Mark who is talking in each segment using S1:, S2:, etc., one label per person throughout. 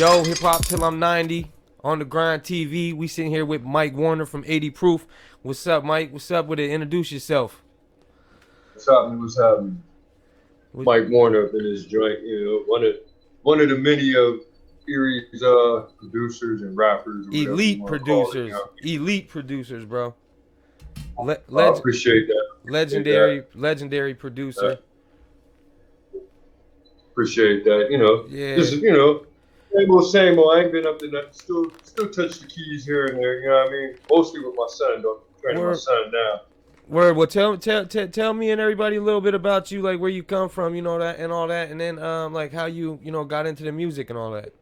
S1: Yo, Hip Hop Till I'm 90 on the Grind TV. We sitting here with Mike Warner from 80 Proof. What's up, Mike? What's up with it? Introduce yourself.
S2: What's happening? What's happening? Mike Warner up in this joint, one of the many of ERIE's producers and rappers. Or
S1: Elite producers. Elite producers, bro.
S2: I appreciate that.
S1: Legendary producer.
S2: Appreciate that.
S1: Yeah.
S2: Just same old. I ain't been up to nothing. Still touch the keys here and there. You know what I mean? Mostly with my son, though. Training my son now.
S1: Word. Well, tell me and everybody a little bit about you, like where you come from, that and all that, and then like how you got into the music and all that.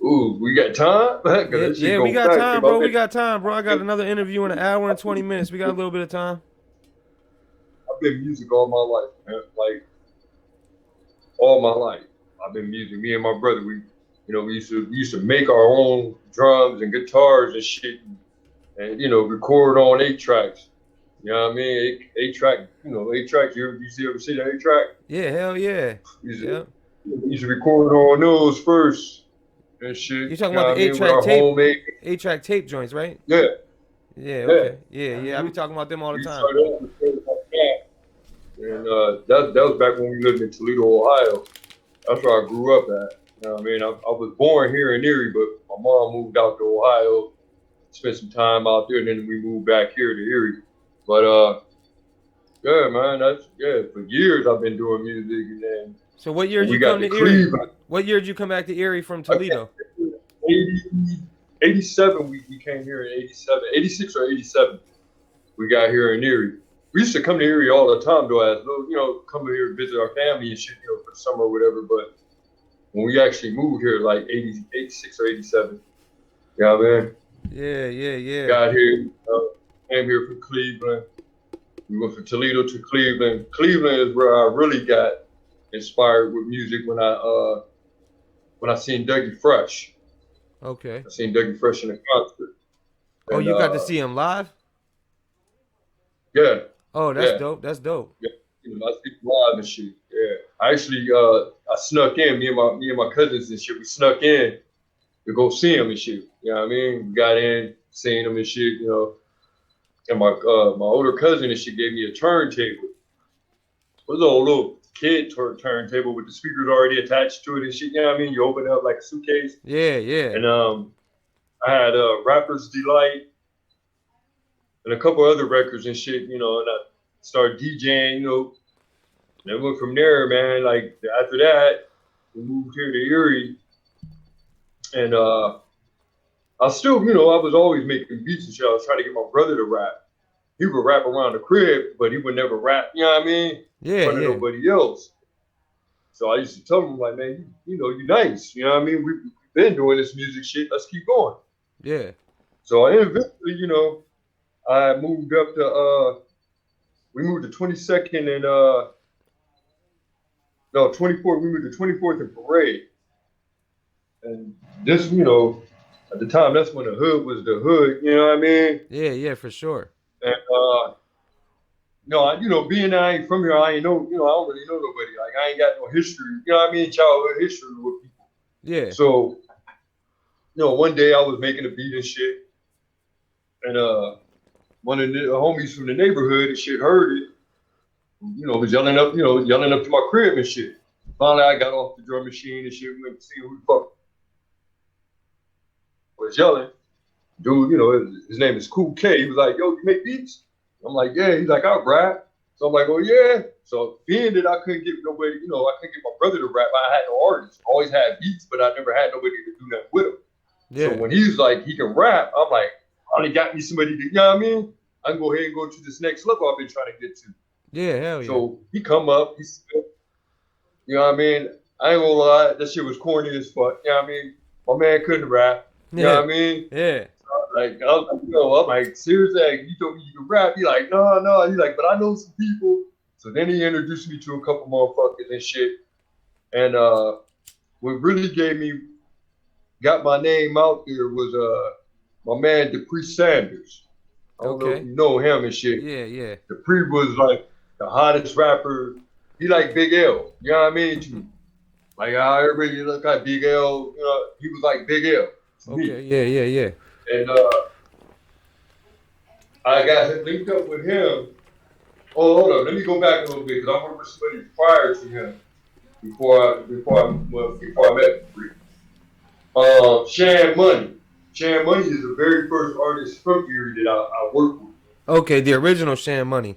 S2: Ooh, we got time?
S1: Yeah, we got time, bro. We got time, bro. I got another interview in an hour and 20 minutes. We got a little bit of time.
S2: I've been music all my life, man. Like all my life, I've been music. Me and my brother, we used to make our own drums and guitars and shit. And record on 8-tracks. You know what I mean? 8-track. 8-tracks. You ever see the 8-track?
S1: Yeah, hell yeah.
S2: You used to record on those first and shit.
S1: You talking about the 8-track tape? 8-track tape joints, right?
S2: Yeah.
S1: Yeah. Okay. Yeah. I be talking about them all the time.
S2: And that was back when we lived in Toledo, Ohio. That's where I grew up at. You know what I mean? I was born here in Erie, but my mom moved out to Ohio. Spent some time out there, and then we moved back here to Erie. But yeah, man, for years I've been doing music, and then.
S1: So what year did you come to Erie? What year did you come back to Erie from Toledo?
S2: 87. We came here in 87, 86 or 87. We got here in Erie. We used to come to Erie all the time, though, as come here and visit our family and shit, for the summer or whatever. But when we actually moved here, like 86 or 87, you know what I mean?
S1: Yeah.
S2: Got here, came here from Cleveland. We went from Toledo to Cleveland. Cleveland is where I really got inspired with music when I seen Dougie Fresh.
S1: Okay.
S2: I seen Dougie Fresh in a concert.
S1: Oh, you got to see him live?
S2: Yeah.
S1: Oh, that's dope. That's dope.
S2: Yeah. I see him live and shit. Yeah. I actually I snuck in. Me and my cousins and shit. We snuck in to go see him and shit. You know what I mean? We got in, seen him and shit, And my older cousin and shit gave me a turntable. It was a little kid turntable with the speakers already attached to it and shit. You know what I mean? You open it up like a suitcase.
S1: Yeah.
S2: And I had Rapper's Delight and a couple other records and shit, and I started DJing, and then went from there, man. Like after that, we moved here to Erie. And I still, I was always making beats and shit. I was trying to get my brother to rap. He would rap around the crib, but he would never rap, you know what I mean?
S1: Yeah,
S2: in front of nobody else. So I used to tell him, like, man, you nice. You know what I mean? We've been doing this music shit. Let's keep going.
S1: Yeah.
S2: So eventually, I moved up to, we moved to 22nd and, 24th. We moved to 24th and Parade. And this, at the time, that's when the hood was the hood. You know what I mean?
S1: Yeah, for sure.
S2: And being that I ain't from here, I ain't know. I don't really know nobody. Like I ain't got no history. You know what I mean? Childhood history with people.
S1: Yeah.
S2: So, one day I was making a beat and shit, and one of the homies from the neighborhood and shit heard it. Was yelling up to my crib and shit. Finally, I got off the drum machine and shit. We went to see who the fuck was yelling. Dude, his name is Cool K. He was like, yo, you make beats? I'm like, yeah. He's like, I rap. So I'm like, oh, yeah. So being that I couldn't get nobody, I couldn't get my brother to rap. I had no artist. I always had beats, but I never had nobody to do nothing with him.
S1: Yeah.
S2: So when he's like, he can rap, I'm like, I only got me somebody to, you know what I mean? I can go ahead and go to this next level I've been trying to get to.
S1: Yeah, hell yeah.
S2: So he come up, he said, you know what I mean? I ain't gonna lie, that shit was corny as fuck. You know what I mean? My man couldn't rap. You know what I mean?
S1: Yeah.
S2: I'm like, seriously, you told me you could rap. He like, no. He's like, but I know some people. So then he introduced me to a couple motherfuckers and shit. And what really got my name out there was my man Dupree Sanders. I don't know if you know him and shit.
S1: Yeah.
S2: Dupree was like the hottest rapper. He like Big L. You know what I mean? Like how everybody look like Big L, you know, he was like Big L to
S1: Okay.
S2: me.
S1: Yeah. Yeah. Yeah.
S2: And I got linked up with him. Oh, hold on, let me go back a little bit because I remember somebody prior to him before I met Free. Shan Money. Shan Money is the very first artist from Erie that I worked with.
S1: Okay. The original Shan Money.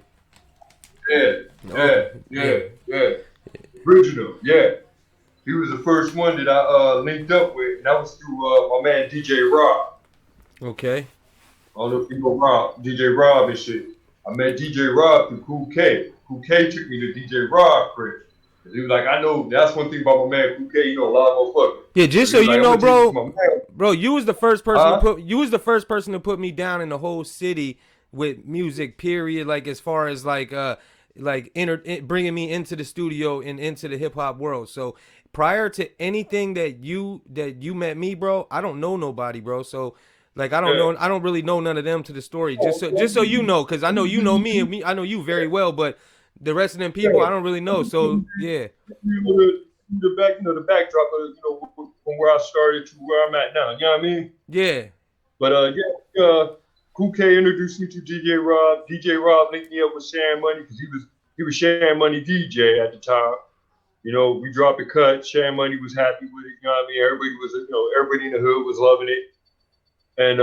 S2: Yeah,
S1: Oh.
S2: yeah,
S1: Yeah.
S2: yeah, yeah. Original, yeah. He was the first one that I linked up with, and that was through my man DJ Rob.
S1: Okay.
S2: I don't know if you know Rob, DJ Rob and shit. I met DJ Rob through Cool K. Cool K took me to DJ Rob crib. He was like, I know that's one thing about my man Cool K. You know a lot of motherfuckers.
S1: Yeah.
S2: So
S1: Just
S2: he
S1: so
S2: was
S1: you
S2: like, I'm
S1: know,
S2: gonna take you to
S1: bro.
S2: my man.
S1: Bro, you was the first person to
S2: Huh?
S1: put. You was the first person to put me down in the whole city with music. Period. Like as far as bringing me into the studio and into the hip hop world. So prior to anything that you met me, bro, I don't know nobody, bro. So like
S2: Yeah.
S1: I don't really know none of them to the story. Just
S2: Oh,
S1: so
S2: yeah.
S1: just so you know, because I know you know me and me, I know you very well, but the rest of them people I
S2: Yeah.
S1: don't really know. So yeah,
S2: The backdrop of from where I started to where I'm at now. You know what I mean?
S1: yeah,
S2: But yeah, Cool K introduced me to DJ Rob. DJ Rob linked me up with Sharon Money because he was Sharon Money DJ at the time. You know, we dropped a cut. Sharon Money was happy with it. You know what I mean? Everybody in the hood was loving it. And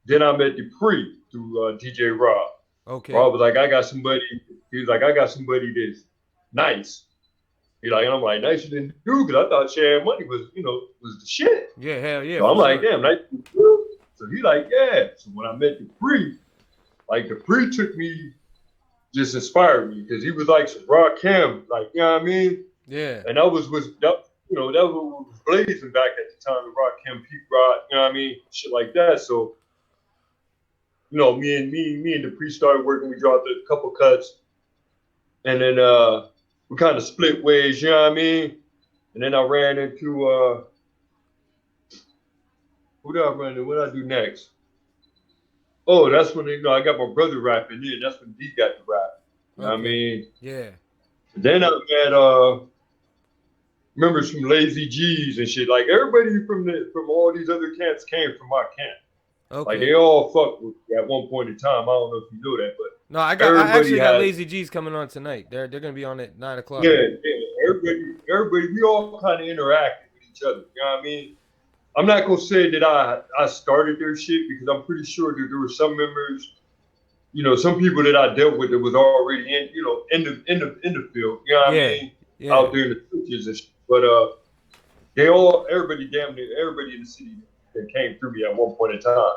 S2: then I met Dupree through DJ Rob.
S1: okay,
S2: Rob was like, I got somebody. He was like, I got somebody that's nice. He like, and I'm like, nicer than you, because I thought Sharon Money was the shit.
S1: yeah, hell yeah,
S2: So
S1: for
S2: I'm like,
S1: sure.
S2: damn, nice than you. So he like, yeah. So when I met Dupree, like Dupree took me, just inspired me because he was like some rock him, like you know what I mean.
S1: Yeah,
S2: And that was blazing back at the time, the rock him, Pete Rock, you know what I mean, shit like that. So me and Dupree started working. We dropped a couple cuts, and then we kind of split ways, you know what I mean. And then I ran into who did I run into? What did I do next? Oh, that's when I got my brother rapping in. That's when he got to rap. You know what I
S1: okay,
S2: mean?
S1: yeah.
S2: Then I met members from Lazy G's and shit. Like everybody from all these other camps came from my camp. Like
S1: Okay.
S2: they all fucked with me at one point in time. I don't know if you know that, but
S1: No, I
S2: everybody
S1: actually got
S2: had
S1: Lazy G's coming on tonight. They're gonna be on at 9 o'clock.
S2: yeah, everybody we all kind of interacted with each other. You know what I mean? I'm not gonna say that I started their shit because I'm pretty sure that there were some members, some people that I dealt with that was already in the field. You know what I
S1: Yeah,
S2: mean?
S1: yeah,
S2: Out there in the trenches and shit. But damn near everybody in the city that came through me at one point in time.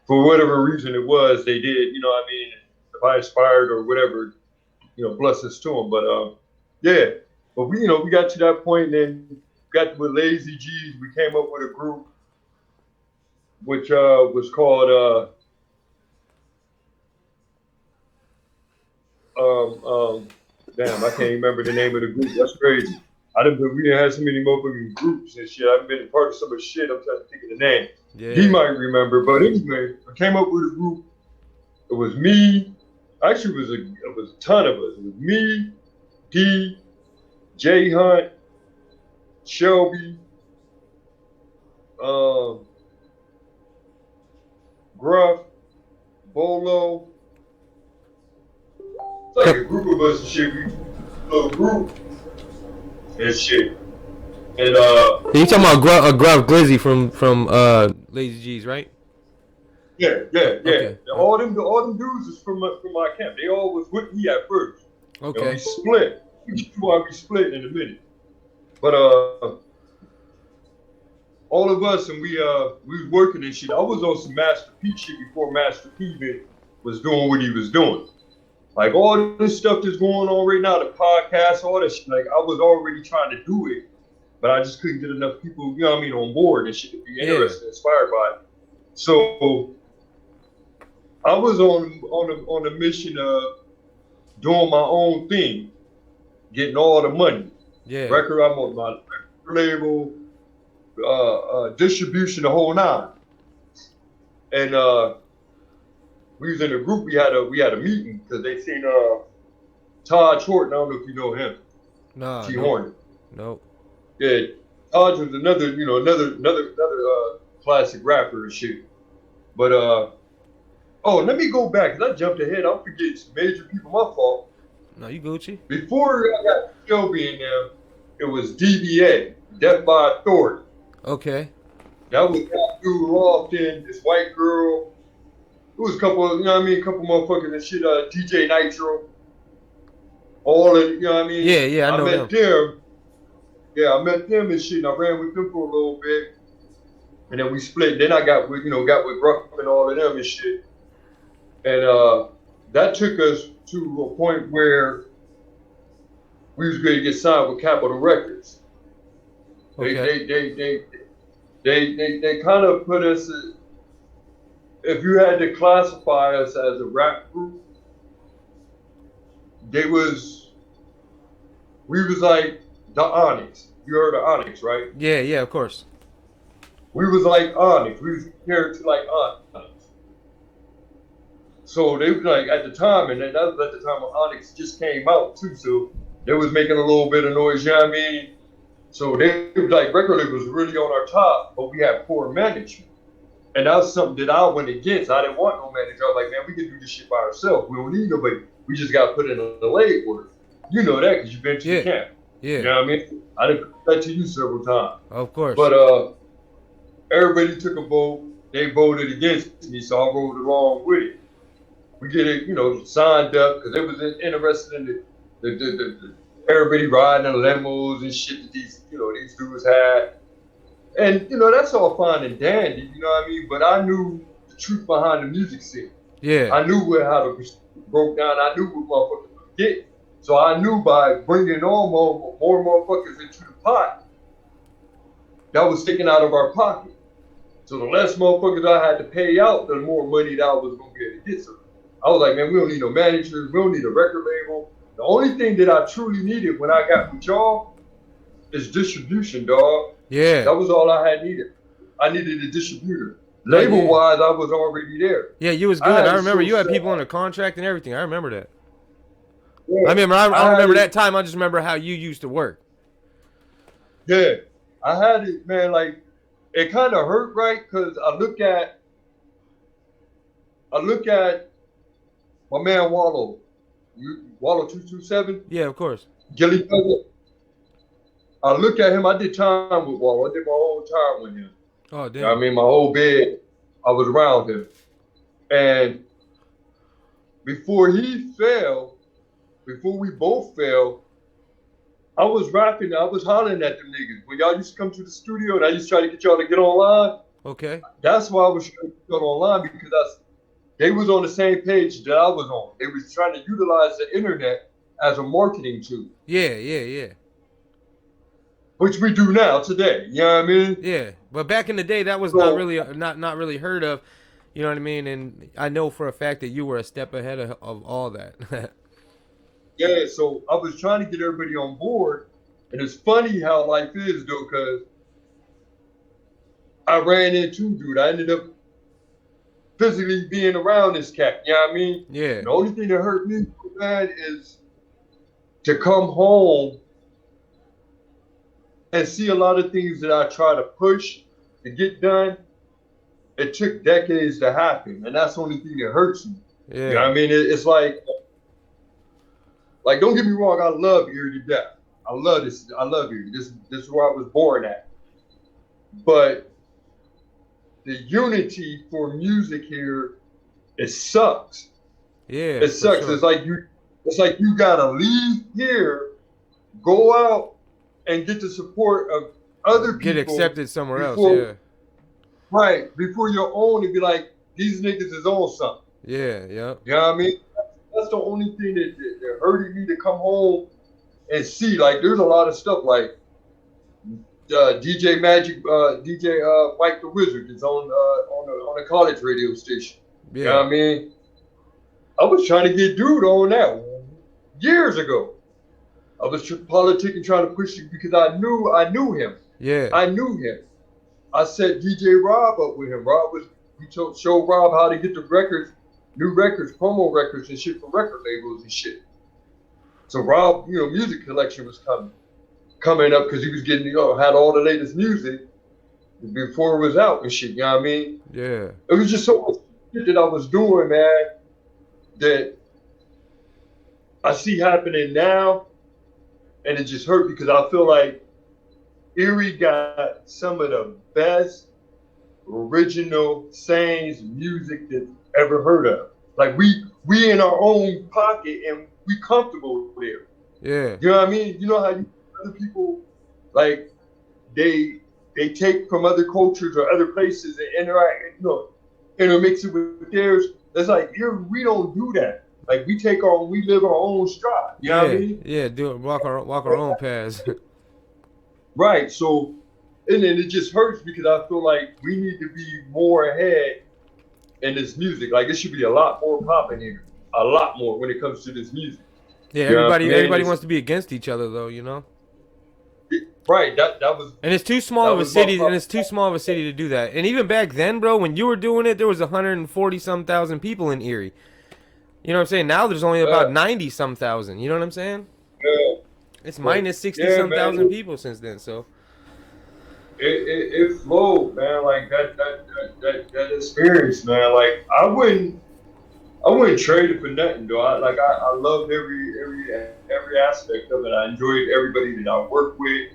S2: For whatever reason it was, they did, you know what I mean? If I inspired or whatever, blessings to them. But yeah. But we got to that point and then got with Lazy G's, we came up with a group which was called damn, I can't even remember the name of the group. That's crazy. We didn't have so many motherfucking groups and shit. I've been a part of so much shit. I'm trying to think of the name. He
S1: yeah.
S2: might remember, but anyway, I came up with a group. It was me. Actually, it was a ton of us. It was me, D, J Hunt, Shelby, um, Gruff, Bolo. It's like a group of us and shit. We little group and shit. And
S1: You talking about Gruff Glizzy from Lazy G's, right?
S2: yeah.
S1: Okay,
S2: And all them dudes is from my camp. They all was with me at first, and we
S1: okay.
S2: split. We get to why we split in a minute. But all of us and we was working and shit. I was on some Master P shit before Master P even was doing what he was doing. Like all this stuff that's going on right now, the podcast, all that shit. Like I was already trying to do it, but I just couldn't get enough people, you know what I mean, on board and shit to be
S1: Yeah,
S2: interested, inspired by it. So I was on a mission of doing my own thing, getting all the money.
S1: yeah.
S2: Record, I'm on my record label, distribution, the whole nine. And we was in a group. We had a meeting because they seen Todd Short. I don't know if you know him.
S1: Nah,
S2: T
S1: nope,
S2: Hornet.
S1: nope.
S2: Yeah, Taj was another, classic rapper and shit. But oh, let me go back 'cause I jumped ahead. I'm forgetting some major people. My fault.
S1: No, you Gucci.
S2: Before I got Shelby in there, it was DBA, Death by Authority.
S1: Okay.
S2: That was that dude Lofton, this white girl. It was a couple of, a couple motherfuckers and shit. DJ Nitro, all of,
S1: Yeah, yeah, I
S2: I
S1: know
S2: met
S1: them.
S2: them. Yeah, I met them and shit. And I ran with them for a little bit, and then we split. Then I got with Ruff and all of them and shit. And that took us to a point where we was going to get signed with Capitol Records. They
S1: Okay.
S2: they they they they kind of put us. If you had to classify us as a rap group, they was we was like the Onyx. You heard of Onyx, right?
S1: Yeah, yeah, of course.
S2: We was like Onyx. We was compared to like Onyx. So they was like at the time, and that was at the time when Onyx just came out too. So they was making a little bit of noise. You know what I mean? So they was like record label was really on our top, but we had poor management. And that was something that I went against. I didn't want no manager. I was like, man, we can do this shit by ourselves. We don't need nobody. We just got to put in a leg order. You know that because you've been to the
S1: Yeah,
S2: camp.
S1: yeah,
S2: You know what I mean? I didn't put that to you several times.
S1: of course.
S2: But everybody took a vote. They voted against me, so I voted along with it. We get it, signed up because they was interested in the everybody riding in limos and shit that these dudes had. And that's all fine and dandy, you know what I mean? But I knew the truth behind the music scene.
S1: Yeah,
S2: I knew how the broke down. I knew what motherfuckers would get. So I knew by bringing on more motherfuckers into the pot, that was taken out of our pocket. So the less motherfuckers I had to pay out, the more money that I was gonna be able to get. So I was like, man, we don't need no managers. We don't need a record label. The only thing that I truly needed when I got with y'all is distribution, dog.
S1: yeah.
S2: That was all I had needed. I needed a distributor.
S1: No, yeah.
S2: Label wise, I was already there.
S1: Yeah, you was good. I remember you had people on a contract and everything. I remember that.
S2: Yeah,
S1: I remember. I don't remember that time. I just remember how you used to work.
S2: Yeah, I had it, man. Like it kind of hurt, right? Because I look at my man Wallow, Wallow 227,
S1: Yeah, of course.
S2: Gilly Cousin. I look at him. I did time with Wallow. I did my whole time with him.
S1: Oh,
S2: You know what I
S1: damn.
S2: mean, my whole bed, I was around him. And before he fell, before we both fell, I was rapping. I was hollering at them niggas. When y'all used to come to the studio and I used to try to get y'all to get online,
S1: Okay.
S2: that's why I was trying to get online because they was on the same page that I was on. They was trying to utilize the internet as a marketing tool.
S1: Yeah, yeah, yeah.
S2: Which we do now today. You know what I mean?
S1: Yeah, but back in the day, that was
S2: So,
S1: not really not really heard of. You know what I mean? And I know for a fact that you were a step ahead of all that.
S2: yeah, so I was trying to get everybody on board. And it's funny how life is, though, because I ran into dude. I ended up physically being around this cat. You know what I mean?
S1: Yeah.
S2: The only thing that hurt me so bad is to come home and see a lot of things that I try to push to get done. It took decades to happen, and that's the only thing that hurts me.
S1: Yeah.
S2: You know what I mean? It's like don't get me wrong, I love ERIE to death. I love this. I love ERIE. This is where I was born at. But the unity for music here, it sucks.
S1: Yeah.
S2: It sucks.
S1: Sure.
S2: It's like you gotta leave here, go out, and get the support of other people.
S1: Get accepted somewhere else. Yeah.
S2: Right. Before your own and be like, these niggas is on something.
S1: Yeah. Yeah.
S2: You know what I mean? That's the only thing that hurted me to come home and see. Like, there's a lot of stuff like DJ Magic, DJ Mike the Wizard is on a college radio station.
S1: Yeah.
S2: You know what I mean? I was trying to get dude on that years ago. I was politicking, trying to push it because I knew him.
S1: Yeah.
S2: I knew him. I set DJ Rob up with him. We showed Rob how to get the records, new records, promo records and shit for record labels and shit. So Rob, music collection was coming up because he was getting, had all the latest music before it was out and shit. You know what I mean?
S1: Yeah.
S2: It was just so much shit that I was doing, man, that I see happening now, and it just hurt because I feel like ERIE got some of the best original sayings, music that's ever heard of. Like we in our own pocket and we comfortable there.
S1: Yeah.
S2: You know what I mean? You know how other people like they they take from other cultures or other places and interact, intermix it with theirs. That's like here we don't do that. Like we live our own stride. You know what I
S1: Yeah.
S2: mean?
S1: Yeah. Do it. Walk our own paths.
S2: Right. So and then it just hurts because I feel like we need to be more ahead in this music. Like it should be a lot more popping here. A lot more when it comes to this music.
S1: Yeah.
S2: You know what I mean?
S1: Everybody wants to be against each other, though. You know.
S2: Right. That was
S1: And it's too small of a
S2: my
S1: city, and
S2: problem.
S1: it's too small of a city to do that. And even back then, bro, when you were doing it, there was 140 some thousand people in Erie. You know what I'm saying? Now there's only about
S2: Uh,
S1: 90 some thousand. You know what I'm saying?
S2: yeah,
S1: It's
S2: but
S1: minus 60
S2: yeah,
S1: some
S2: man,
S1: thousand people since then. So
S2: it flowed, man. Like that experience, man. Like I wouldn't trade it for nothing, though. I loved every aspect of it. I enjoyed everybody that I worked with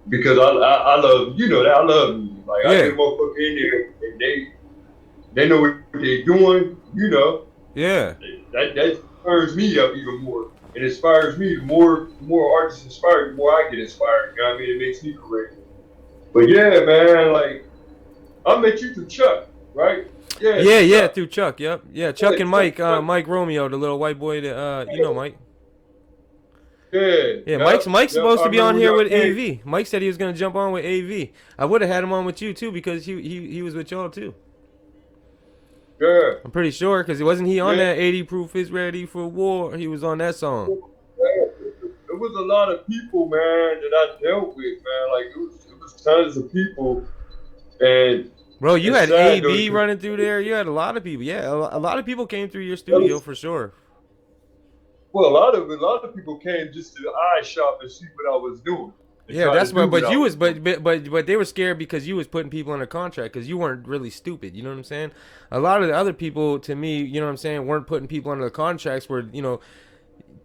S2: because I love that I love music. Like I get
S1: yeah,
S2: a motherfucker in there and they know what they're doing.
S1: yeah,
S2: That turns me up even more. It inspires me. The more artists inspire, the more I get inspired. You know what I mean? It makes me correct. But yeah, man, like I met you through Chuck, right? Yeah,
S1: yeah,
S2: through
S1: yeah.
S2: Chuck.
S1: Through Chuck, yep, yeah. Chuck
S2: Yeah,
S1: and
S2: Chuck.
S1: Mike, Mike Romeo, the little white boy that you know Mike.
S2: Yeah,
S1: Yeah,
S2: yep,
S1: Mike's
S2: yep.
S1: supposed
S2: I
S1: to be
S2: remember
S1: on
S2: when
S1: here
S2: y'all
S1: with
S2: came.
S1: AV. Mike said he was gonna jump on with AV. I would have had him on with you too because he was with y'all too.
S2: Yeah,
S1: I'm pretty sure because wasn't he on
S2: yeah.
S1: that 80 proof is ready for war? He was on that song.
S2: It was a lot of people, man, that I dealt with, man. Like it was tons of people, and
S1: Bro, you
S2: it's
S1: had
S2: sad though
S1: AB
S2: because
S1: running through there. You had a lot of people. Yeah, a lot of people came through your studio for sure.
S2: well, a lot of people came just to the eye shop and see what I was doing and
S1: Yeah,
S2: try
S1: that's
S2: to
S1: what.
S2: do what
S1: But
S2: I
S1: you
S2: was
S1: was,
S2: doing.
S1: but they were scared because you was putting people under contract because you weren't really stupid. You know what I'm saying? A lot of the other people, to me, you know what I'm saying, weren't putting people under the contracts. Were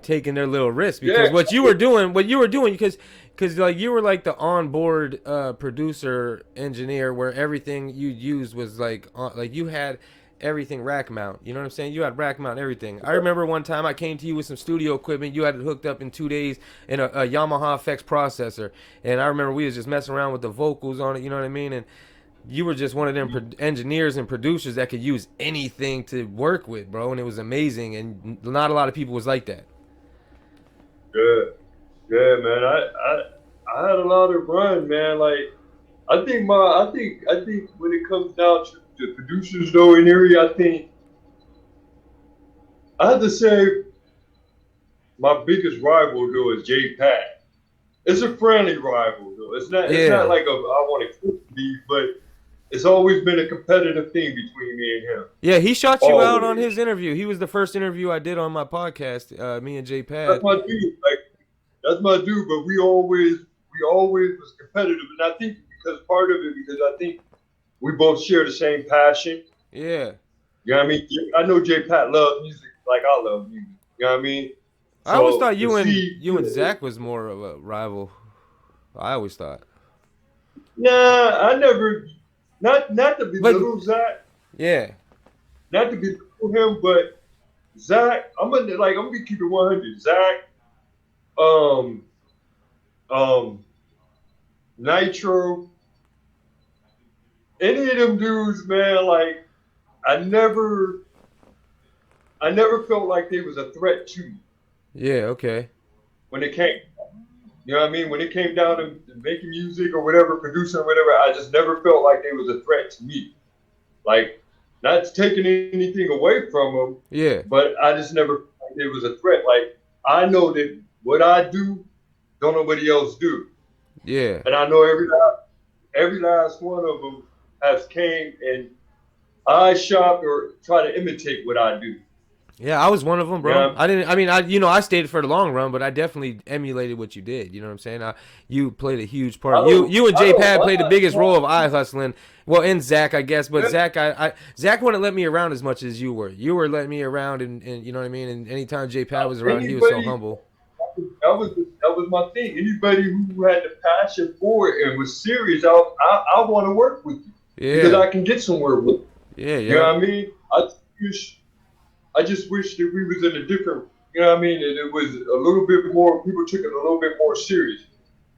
S1: taking their little risk
S2: Yeah,
S1: because what you were doing, because like you were like the onboard producer engineer where everything you used was like you had everything rack mount. You know what I'm saying? You had rack mount everything. I remember one time I came to you with some studio equipment. You had it hooked up in 2 days in a Yamaha FX processor, and I remember we was just messing around with the vocals on it. You know what I mean? And you were just one of them engineers and producers that could use anything to work with, bro, and it was amazing. And not a lot of people was like that.
S2: yeah, yeah, man. I had a lot of run, man. Like I think when it comes down to the producers though in area, I think I have to say my biggest rival though is J Pat. It's a friendly rival though. It's not
S1: Yeah.
S2: like I want to beef, but it's always been a competitive thing between me and him.
S1: Yeah, he shot you out on
S2: Always.
S1: his interview. He was the first interview I did on my podcast, me and J
S2: That's
S1: Pad.
S2: my dude. Like that's my dude, but we always was competitive. And I think because part of it because I think we both share the same passion.
S1: Yeah.
S2: You know what I mean? I know J Pat loves music like I love music. You know what I mean?
S1: I always
S2: So
S1: thought
S2: to see,
S1: you and Zach was more of a rival. I always thought.
S2: nah, I never, not to
S1: But
S2: belittle Zach,
S1: yeah.
S2: not to belittle him, but Zach, I'm gonna be keeping 100. Zach, um, um, Nitro, any of them dudes, man, like I never, I never felt like they was a threat to me
S1: Yeah, okay.
S2: when it came. You know what I mean? When it came down to making music or whatever, producing or whatever, I just never felt like they was a threat to me. Like, not taking anything away from them,
S1: Yeah.
S2: but I just never felt like there was a threat. Like, I know that what I do, don't nobody else do.
S1: Yeah.
S2: And I know every last one of them has came and I shop or try to imitate what I do.
S1: Yeah, I was one of them, bro.
S2: Yeah,
S1: I didn't. I mean, I stayed for the long run, but I definitely emulated what you did. You know what I'm saying? You played a huge part. You and
S2: I
S1: J
S2: don't
S1: Pad played the
S2: mind.
S1: biggest role of eye hustling. Well, and Zach, I guess, but
S2: Yeah,
S1: Zach wouldn't let me around as much as you were. You were letting me around, and you know what I mean. And anytime J Pad was around, he was so
S2: anybody
S1: humble.
S2: that was my thing. Anybody who had the passion for it and was serious, I want to work with you because
S1: Yeah,
S2: I can get somewhere with you.
S1: yeah,
S2: You know
S1: yep,
S2: what I mean? Wish I just wish that we was in a different. You know what I mean? And it was a little bit more. People took it a little bit more serious.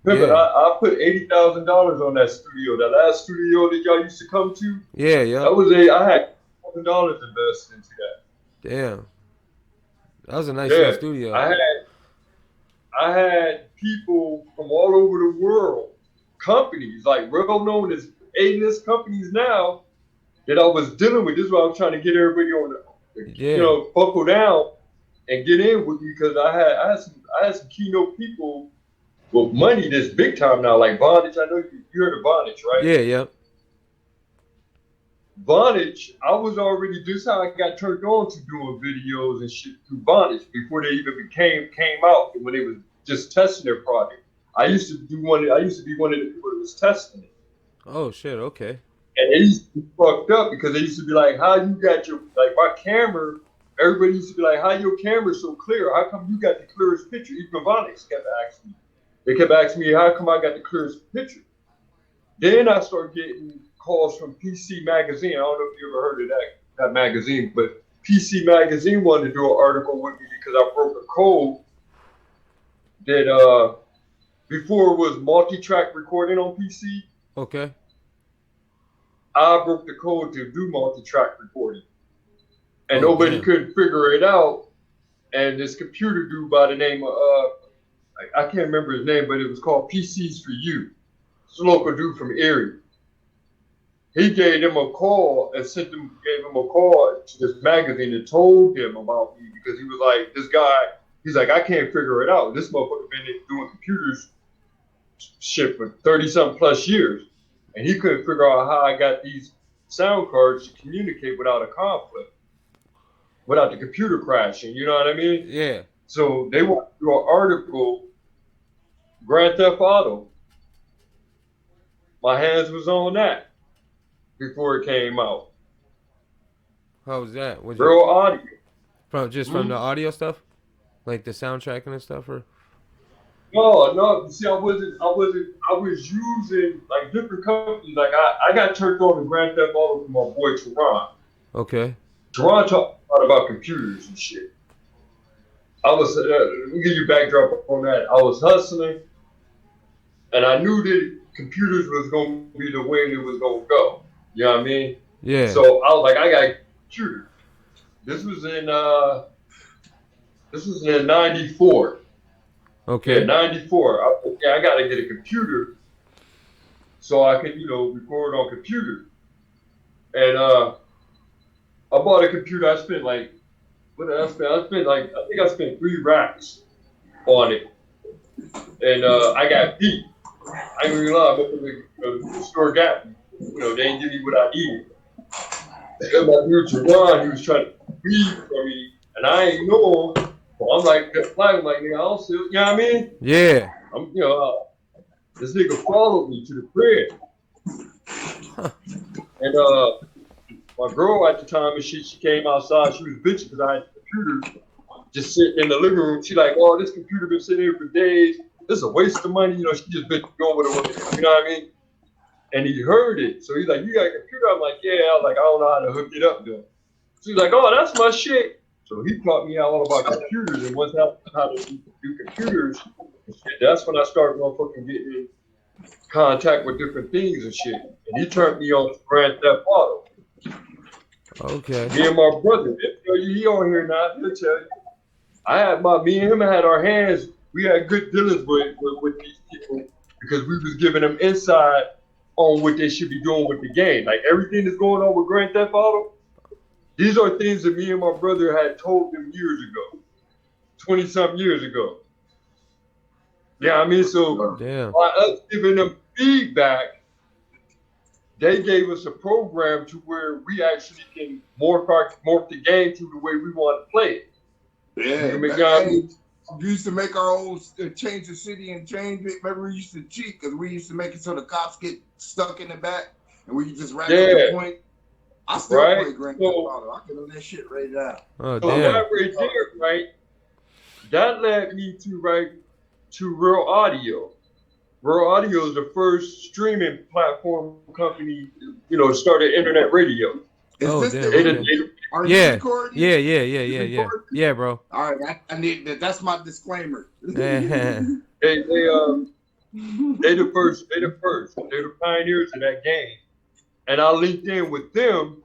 S2: Remember,
S1: yeah,
S2: I put $80,000 on that studio. That last studio that y'all used to come to.
S1: yeah,
S2: That
S1: yep.
S2: was a. I had $1,000 invested into that.
S1: Damn, that was a nice little
S2: Yeah,
S1: studio.
S2: I had I had people from all over the world, companies like well known as A-list companies now that I was dealing with. This is why I'm trying to get everybody on
S1: Yeah,
S2: buckle down and get in with me because I had some keynote people with money that's big time now, like Vonage. I know you heard of Vonage, right?
S1: yeah, yep.
S2: Vonage, I was already this is how I got turned on to doing videos and shit through Vonage before they even came out when they was just testing their product. I used to be one of the people that was testing it.
S1: Oh shit. Okay.
S2: And they used to be fucked up because they used to be like, how you got your like my camera, everybody used to be like, how your camera's so clear? How come you got the clearest picture? Even Vonage kept asking me. They kept asking me, how come I got the clearest picture? Then I started getting calls from PC Magazine. I don't know if you ever heard of that magazine, but PC Magazine wanted to do an article with me because I broke a code that before it was multi-track recording on PC.
S1: Okay.
S2: I broke the code to do multi-track recording, and
S1: Oh
S2: nobody
S1: damn.
S2: could figure it out. And this computer dude by the name of I can't remember his name, but it was called PCs for You. It's a local dude from ERIE. He gave them a call and gave him a call to this magazine and told him about me because he was like, this guy, he's like, I can't figure it out. This motherfucker been doing computers shit for 30 something plus years. And he couldn't figure out how I got these sound cards to communicate without a conflict, without the computer crashing. You know what I mean?
S1: Yeah.
S2: So they want to do an article, Grand Theft Auto. My hands was on that before it came out.
S1: How was that? Was you
S2: Real audio.
S1: from the
S2: Hmm?
S1: audio stuff, like the soundtracking and stuff, or?
S2: No, no. See, I was using like different companies. Like I got turned on to Grand Theft Auto from my boy Teron.
S1: Okay.
S2: Teron taught me a lot about computers and shit. Let me give you a backdrop on that. I was hustling, and I knew that computers was going to be the way it was going to go. You know what I mean?
S1: Yeah.
S2: So I was like, I got a computer. This was in '94. Yeah,
S1: Okay.
S2: '94. I got to get a computer so I can, record on computer. And I bought a computer. I spent like, what did I spend? I think I spent 3 racks on it. And I got beat. I ain't gonna lie, but the store got me. They didn't give me what I needed. And my dude Jerron, he was trying to beat for me, and I ain't know him. So I'm like, I'm like, nigga, I don't see, you know what I mean?
S1: Yeah.
S2: This nigga followed me to the crib. And my girl at the time, and she came outside. She was bitching because I had the computer just sitting in the living room. She like, oh, this computer been sitting here for days. This is a waste of money. She just been going with it. You know what I mean? And he heard it. So he's like, you got a computer? I'm like, yeah. I was like, I don't know how to hook it up though. So he's like, oh, that's my shit. So he taught me all about computers and once how to do computers. That's when I started motherfucking getting in contact with different things and shit. And he turned me on to Grand Theft Auto.
S1: Okay.
S2: Me and my brother, he on here now, he'll tell you. Me and him had our hands, we had good dealings with these people because we was giving them insight on what they should be doing with the game. Like everything that's going on with Grand Theft Auto, these are things that me and my brother had told them years ago, 20 something years ago. Yeah, I mean, so
S1: Damn.
S2: by us giving them feedback, they gave us a program to where we actually can morph the game to the way we want to play it.
S3: Yeah,
S2: You
S3: hey, we used to make our own, change the city and change it. Remember, we used to cheat because we used to make it so the cops get stuck in the back and we could just rack up the point. I still play Grand Theft Auto. I can do that shit right now.
S1: Oh,
S2: so
S1: damn.
S2: that right there, right, that led me to Real Audio. Real Audio is the first streaming platform company, you know, started internet radio.
S3: Is this are you recording?
S1: Yeah, bro.
S3: All right, I need that. That's my disclaimer.
S2: They the first. They're the pioneers of that game. And I linked in with them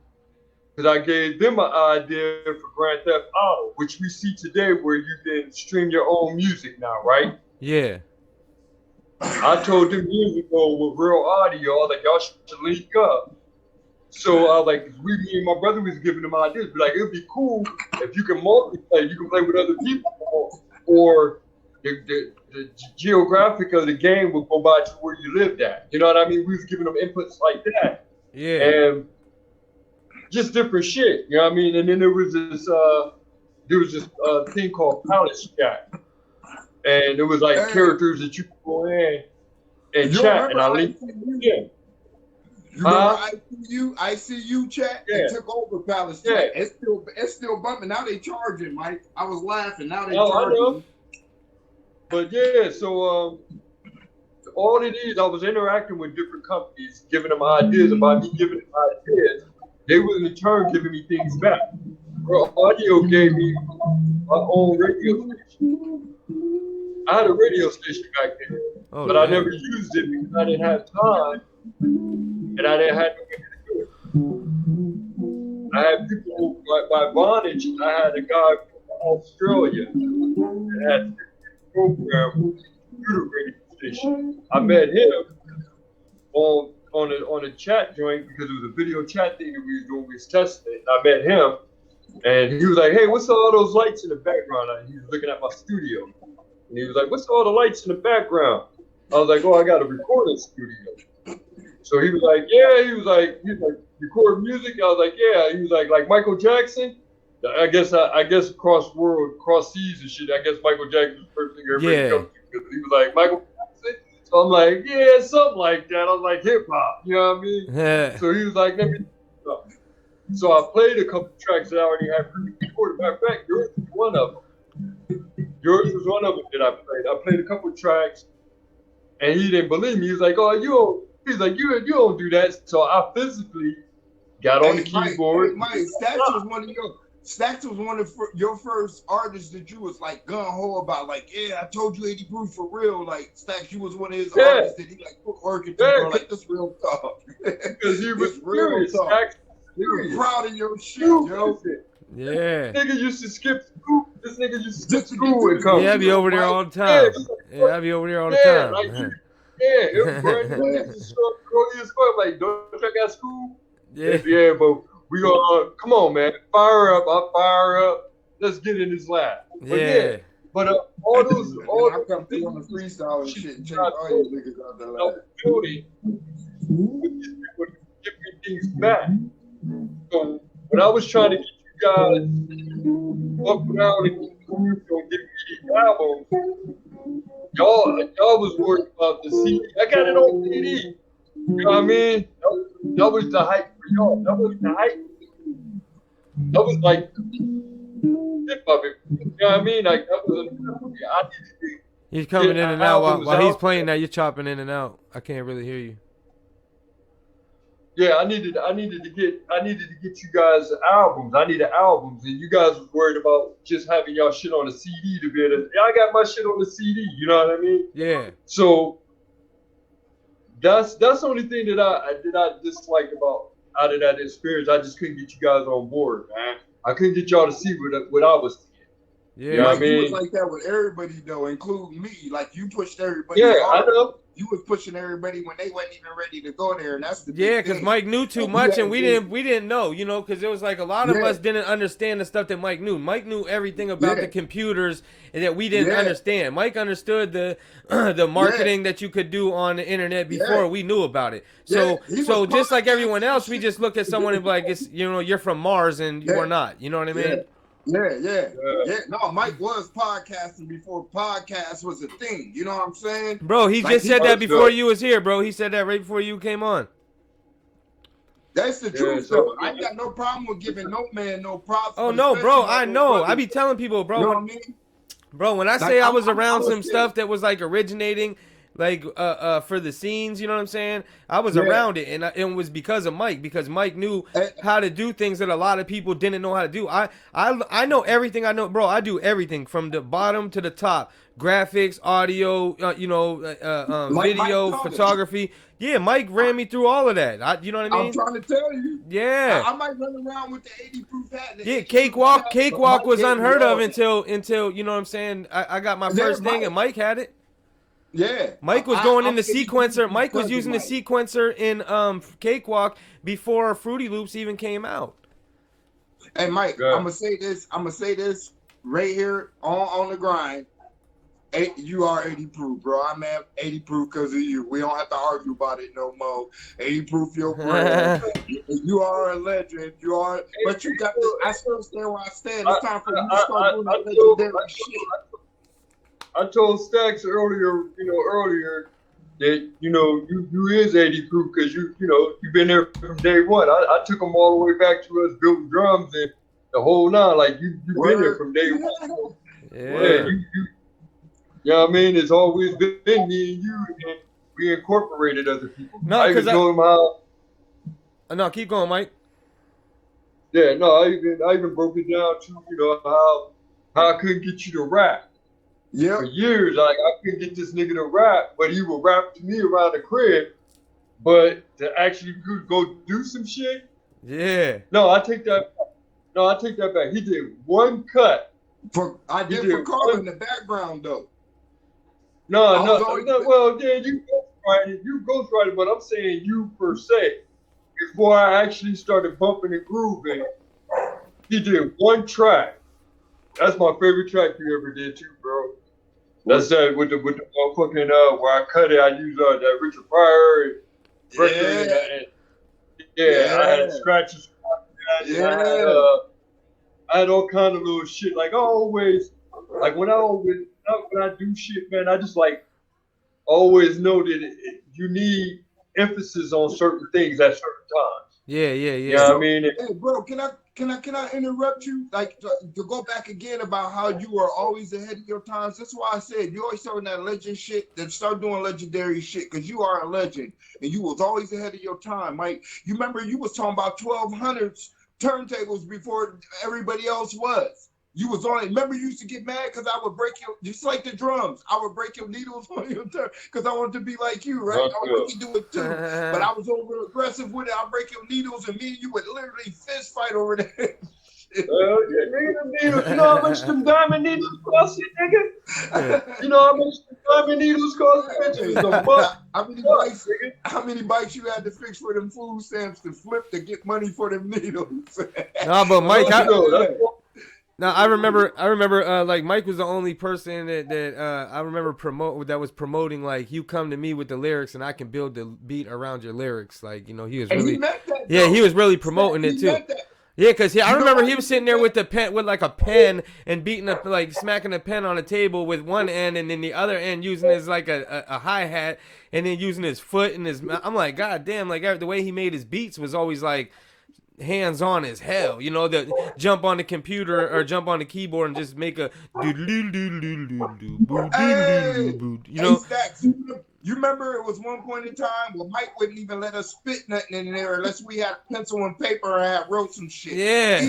S2: because I gave them an idea for Grand Theft Auto, which we see today where you can stream your own music now, right?
S1: Yeah.
S2: I told them years ago with Real Audio, I was like, y'all should link up. So I was like, me and my brother was giving them ideas, but like, it'd be cool if you can multiplayer, you can play with other people, or the geographic of the game will go by to where you lived at. You know what I mean? We was giving them inputs like that.
S1: Yeah.
S2: And just different shit. You know what I mean? And then there was this thing called Palace Chat. And it was like characters that you could go in and chat, and I linked in.
S3: You remember ICU chat?
S2: Yeah.
S3: They took over Palace Chat. It's still bumping. Now they charging, Mike. I was laughing. Now they charging. I know.
S2: But yeah, so all it is, I was interacting with different companies, giving them ideas. About me giving them ideas, they would in turn giving me things back. Real Audio gave me my own radio station. I had a radio station back then, but I never used it because I didn't have time, and I didn't have no way to do it. I had people like my Vonage. I had a guy from Australia that had a program computer radio station. I met him on a chat joint because it was a video chat thing that we was doing. We was testing it. And I met him, and he was like, "Hey, what's all those lights in the background?" And he was looking at my studio. And he was like, "What's all the lights in the background?" I was like, "Oh, I got a recording studio." So he was like, "Yeah." He was like, "Record music?" I was like, "Yeah." He was like Michael Jackson. I guess across seas and shit. I guess Michael Jackson was the first thing everybody comes to because he was like Michael Jackson. So I'm like, yeah, something like that. I was like hip hop. You know what I mean? So he was like, "Let me." So I played a couple tracks that I already had pre-recorded. Matter of fact, yours was one of them. Yours was one of them that I played. I played a couple tracks, and he didn't believe me. He was like, "Oh, you don't." He's like, "You don't do that." So I physically got on the keyboard.
S3: Mike, Stacks was one of your first artists that you was like gun ho about. Like, yeah, I told you 80 proof for real. Like Stacks, you was one of his artists that he like put work into. Bro. Like this real talk.
S2: Because he was real talk. Stacks,
S3: you were proud of your shit, yo.
S1: Yeah.
S2: This nigga used to skip school. And come.
S1: Yeah, I be over there all the time. Yeah, I be over there all the time.
S2: Like, it was brand new. As fuck. Like, don't you got school? Yeah, but we gonna come on, man. Fire up. I'll fire up. Let's get in this lab. But all those
S3: I come through on the freestyle and shit and check all you niggas out there like
S2: give me things back. So when I was trying to get you guys up around and give me these albums, y'all was worried about the CD. I got it on CD. You know what I mean? That was the hype for y'all. That was the hype. That was like the tip of it. You know what I mean? Like that was
S1: He's coming in and out while he's playing that. You're chopping in and out. I can't really hear you.
S2: Yeah, I needed to get you guys albums. I needed albums, and you guys was worried about just having y'all shit on a CD to be able to. I got my shit on the CD. You know what I mean?
S1: Yeah.
S2: So that's the only thing that I disliked about out of that experience. I just couldn't get you guys on board, man. I couldn't get y'all to see what I was seeing.
S1: Yeah.
S3: Mike,
S2: I
S3: you was
S2: mean?
S3: like that with everybody though, including me. Like you pushed everybody
S2: Yeah, I
S3: hard.
S2: know.
S3: You was pushing everybody when they wasn't even ready to go there, and that's the
S1: Yeah,
S3: big
S1: because
S3: thing.
S1: Mike knew too
S3: Like, you
S1: much,
S3: had
S1: and we
S3: to,
S1: didn't know, you know, because it was like a lot of
S3: yeah,
S1: us didn't understand the stuff that Mike knew. Mike knew everything about
S3: yeah,
S1: the computers and that we didn't
S3: yeah,
S1: understand. Mike understood the the
S3: yeah,
S1: marketing that you could do on the internet
S3: yeah,
S1: before we knew about it.
S3: yeah.
S1: So
S3: He was
S1: so just like everyone
S3: podcasting and
S1: else, we
S3: shit.
S1: just look at someone and be like, it's, you know, you're from Mars and you
S3: Yeah,
S1: are not. You know what I
S3: yeah,
S1: mean?
S3: yeah, yeah,
S2: Yeah.
S3: yeah. No, Mike was podcasting before podcast was a thing. You know what I'm saying?
S1: Bro, he
S3: Like
S1: just
S3: he
S1: said that
S3: was.
S1: before you was here, bro. He said that right before you came on.
S3: That's the
S2: Yeah,
S3: truth,
S2: so
S3: though. I ain't got no problem with giving no man no props,
S1: Oh
S3: but
S1: no,
S3: especially
S1: bro,
S3: my
S1: I
S3: little
S1: know. I
S3: brothers.
S1: be telling people,
S3: You know
S1: bro,
S3: what I mean?
S1: when I
S3: Like
S1: say I was around
S3: I'm a
S1: some
S3: shit.
S1: stuff that was like originating, like for the scenes, you know what I'm saying? I was
S3: Yeah.
S1: around it, and it was because of Mike, because Mike knew
S3: And,
S1: how to do things that a lot of people didn't know how to do. I know everything. I know, bro. I do everything from the bottom to the top: graphics, audio,
S3: Mike
S1: video,
S3: taught us.
S1: photography. Yeah, Mike ran me through all of that. You know what I
S3: I'm
S1: mean?
S3: trying to tell you.
S1: Yeah.
S3: I might run around with the 80 proof hat and the
S1: Yeah,
S3: 80 proof
S1: cakewalk.
S3: hat, but
S1: Cakewalk
S3: Mike
S1: was
S3: gave me
S1: unheard of
S3: all that.
S1: until you know what I'm saying. I got my
S3: Yeah,
S1: first thing, and Mike had it.
S3: Yeah.
S1: Mike was going in
S3: I'm
S1: the
S3: 80 proof
S1: sequencer. Mike was
S3: because of
S1: using the
S3: Mike.
S1: sequencer in Cakewalk before Fruity Loops even came out.
S3: Hey, Mike,
S2: Yeah.
S3: I'm gonna say this right here on the grind. You are 80 proof, bro. I'm at 80 proof because of you. We don't have to argue about it no more. 80 proof your brand. You are a legend. You are, but you got this. I still stand where I stand. It's time for you to start doing that legendary shit.
S2: I told Stacks earlier, that you is 80 proof because you've been there from day one. I took them all the way back to us building drums and the whole nine. Like you've been there from day one.
S1: Yeah.
S2: You know what I mean? It's always been me and you, and we incorporated other people.
S1: No,
S2: I even
S1: because
S2: told him how.
S1: no, keep going, Mike.
S2: Yeah, no, I even broke it down to how I couldn't get you to rap.
S3: Yeah.
S2: For years, like I couldn't get this nigga to rap, but he would rap to me around the crib. But to actually go do some shit,
S1: Yeah.
S2: no, I take that. No, I take that back. He did one cut.
S3: I did for Carl in the background though.
S2: No. Well, yeah, you ghostwrite it, but I'm saying you per se. Before I actually started bumping and grooving, he did one track. That's my favorite track you ever did too, bro. That's that with the motherfucking where I cut it. I used that Richard Pryor record. Yeah, I had scratches. I had all kind of little shit. Like when I do shit, man, I just like always know that you need emphasis on certain things at certain times.
S1: Yeah.
S2: You know what I mean?
S3: Hey, bro, can I interrupt you? Like to go back again about how you were always ahead of your times. That's why I said you always talking that legend shit. Then start doing legendary shit because you are a legend and you was always ahead of your time, Mike. You remember you was talking about 1200s turntables before everybody else was. You was on it. Remember you used to get mad because I would break just like the drums. I would break your needles on your turn because I wanted to be like you, right? I would make you do it too. But I was over aggressive with it. I'd break your needles and me and you would literally fist fight over that.
S2: Nigga, you know how much them diamond needles cost you, nigga? You know how much them diamond needles cost? Bitches is a buck.
S3: How many bikes you had to fix for them food stamps to flip to get money for them needles?
S1: No, but Mike, no, I remember. Like Mike was the only person that I remember that was promoting. Like, you come to me with the lyrics, and I can build the beat around your lyrics. Like, you know, he was really,
S3: he meant that,
S1: yeah, he was really promoting it too. Yeah, because I remember he was sitting there with the pen, with like a pen, and beating up, like smacking a pen on a table with one end, and then the other end using his like a hi hat, and then using his foot and his. I'm like, God damn! Like the way he made his beats was always like hands on as hell, you know, the jump on the computer or jump on the keyboard and just make a you know.
S3: You remember it was one point in time where Mike wouldn't even let us spit nothing in there unless we had pencil and paper and had wrote some shit.
S1: Yeah.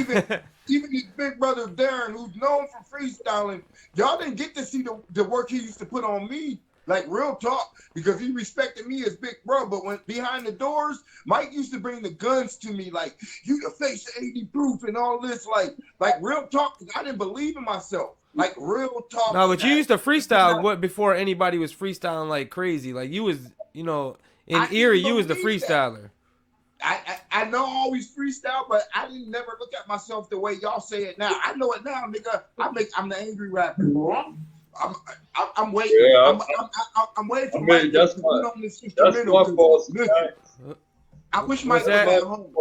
S3: Even his big brother Darren, who's known for freestyling, y'all didn't get to see the work he used to put on me. Like, real talk, because he respected me as big bro. But when behind the doors, Mike used to bring the guns to me, like, you the face of 80 proof and all this, like real talk. I didn't believe in myself. like real talk.
S1: No, but you used to freestyle
S3: Now,
S1: what before anybody was freestyling like crazy. Like you was, in
S3: I
S1: Erie,
S3: didn't
S1: you was the
S3: believe that.
S1: freestyler.
S3: I know I always freestyle, but I didn't never look at myself the way y'all say it now. I know it now, nigga. I'm the angry rapper. I'm waiting.
S2: Yeah,
S3: I'm waiting for
S2: I
S3: Mike
S2: mean,
S3: to put on this
S2: that's
S3: instrumental.
S2: my fault.
S3: Listen, I wish Mike
S1: What's
S3: was
S1: that?
S3: at home.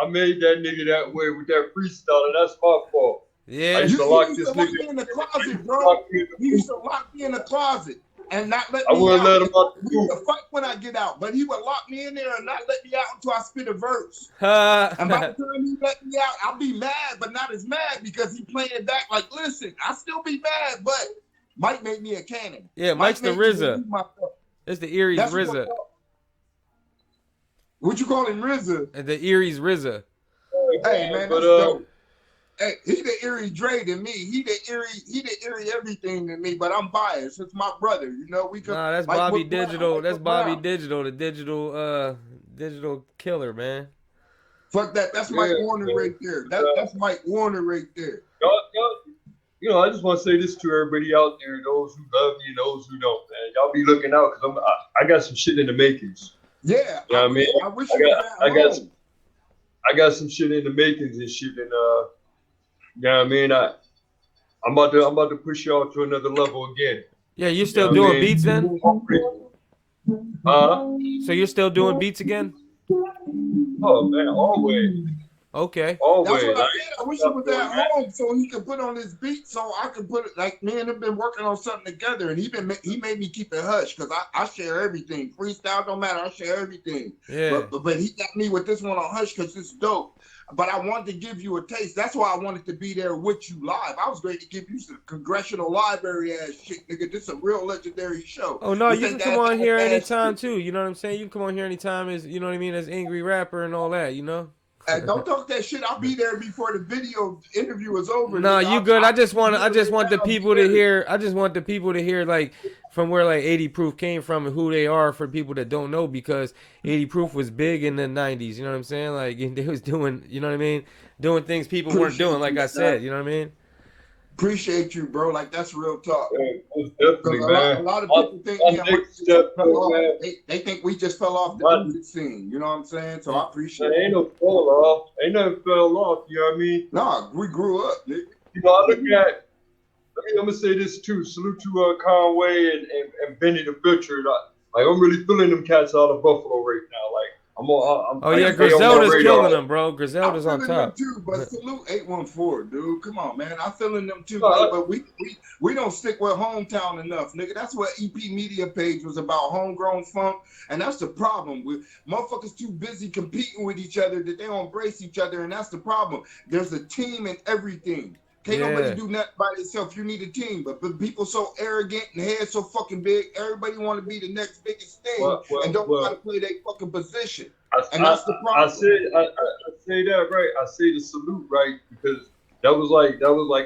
S2: I made that nigga that way with that freestyle, and that's my fault. I
S1: Yeah.
S2: used to
S3: You
S2: lock
S3: used
S2: this
S3: to lock
S2: nigga.
S3: me in the closet, bro.
S2: Lock me in the
S3: You used to lock me in the closet and not let
S2: I
S3: me
S2: wouldn't
S3: out.
S2: let him out the
S3: We used
S2: booth.
S3: to fight when I get out, but he would lock me in there and not let me out until I spit a verse. And by the time he let me out, I'll be mad, but not as mad because he playing it back like, listen, I still be mad, but Mike made me a cannon.
S1: Yeah, Mike's the
S3: Mike made me
S1: RZA.
S3: believe myself.
S1: It's the Erie's
S3: That's what,
S1: RZA.
S3: what you call him, RZA?
S1: The Erie's RZA.
S3: Hey man,
S2: But
S3: that's dope. Hey, he the Erie Dre to me. He the Erie everything to me, but I'm biased. It's my brother, you know. We could
S1: Nah, that's
S3: like
S1: Bobby
S3: with Brown,
S1: Digital.
S3: like
S1: That's
S3: with
S1: Bobby
S3: Brown.
S1: Digital, the digital killer, man.
S3: Fuck that. That's Mike Warner right there. That's Mike Warner right there.
S2: y'all, I just want to say this to everybody out there, those who love me and those who don't, man. Y'all be looking out because I got some shit in the makings.
S3: Yeah,
S2: You know what I mean?
S3: I wish you was at home.
S2: I got some shit in the makings and shit, and you know what I mean? I'm about to push y'all to another level again.
S1: Yeah, you're
S2: You
S1: still
S2: know what I
S1: doing
S2: mean?
S1: beats then? So you're still doing beats again?
S2: Oh man, always.
S1: Okay.
S2: Always.
S3: That's what I said. I wish he was at home so he could put on his beat, so I could put it like me and him been working on something together, and he made me keep it hush because I share everything. Freestyle don't matter. I share everything.
S1: Yeah.
S3: But he got me with this one on hush because it's dope. But I wanted to give you a taste. That's why I wanted to be there with you live. I was ready to give you some congressional library ass shit, nigga. This is a real legendary show.
S1: Oh no,
S3: This
S1: you
S3: ain't
S1: can come
S3: that
S1: on here
S3: ass
S1: anytime
S3: shit.
S1: too. You know what I'm saying? You can come on here anytime as you know what I mean, as angry rapper and all that, you know?
S3: Don't talk that shit. I'll be there before the video interview is over.
S1: No,
S3: nigga.
S1: you good. I just want the
S3: I'll be
S1: people to
S3: there.
S1: hear. I just want the people to hear like from where like 80 Proof came from and who they are for people that don't know because 80 Proof was big in the 90s. You know what I'm saying? Like they was doing, you know what I mean, doing things people weren't doing. Like I said, you know what I mean?
S3: Appreciate you, bro. Like that's real talk.
S2: Yeah, most definitely,
S3: Because
S2: man.
S3: a lot of people think
S2: My
S3: me and
S2: next
S3: Mike
S2: step,
S3: fell off.
S2: man.
S3: They think we just fell off the
S2: My-
S3: music scene. You know what I'm saying? So I appreciate
S2: Man, ain't
S3: it.
S2: no fall off. Ain't nothing fell off. You know what I mean?
S3: Nah, we grew up, nigga.
S2: You know, I look at. I'm gonna say this too. Salute to Conway and Benny the Butcher. Like I'm really feeling them cats out of Buffalo right now. Like I'm
S1: Oh
S2: I
S1: yeah,
S2: stay on my
S1: Griselda's
S2: radar.
S1: killing them, bro.
S3: I'm
S1: Griselda's on
S3: feeling them
S1: top.
S3: too, but salute 814, dude. Come on, man. I'm feeling them too,
S2: No,
S3: but we don't stick with hometown enough, nigga. That's what EP Media page was about, homegrown funk, and that's the problem. With motherfuckers too busy competing with each other that they don't embrace each other, and that's the problem. There's a team in everything. Can't nobody do nothing by themselves. You need a team, but people so arrogant and head so fucking big. Everybody want to be the next biggest thing and don't know how to play their fucking position. And that's the problem.
S2: I say that right. I say the salute right because that was like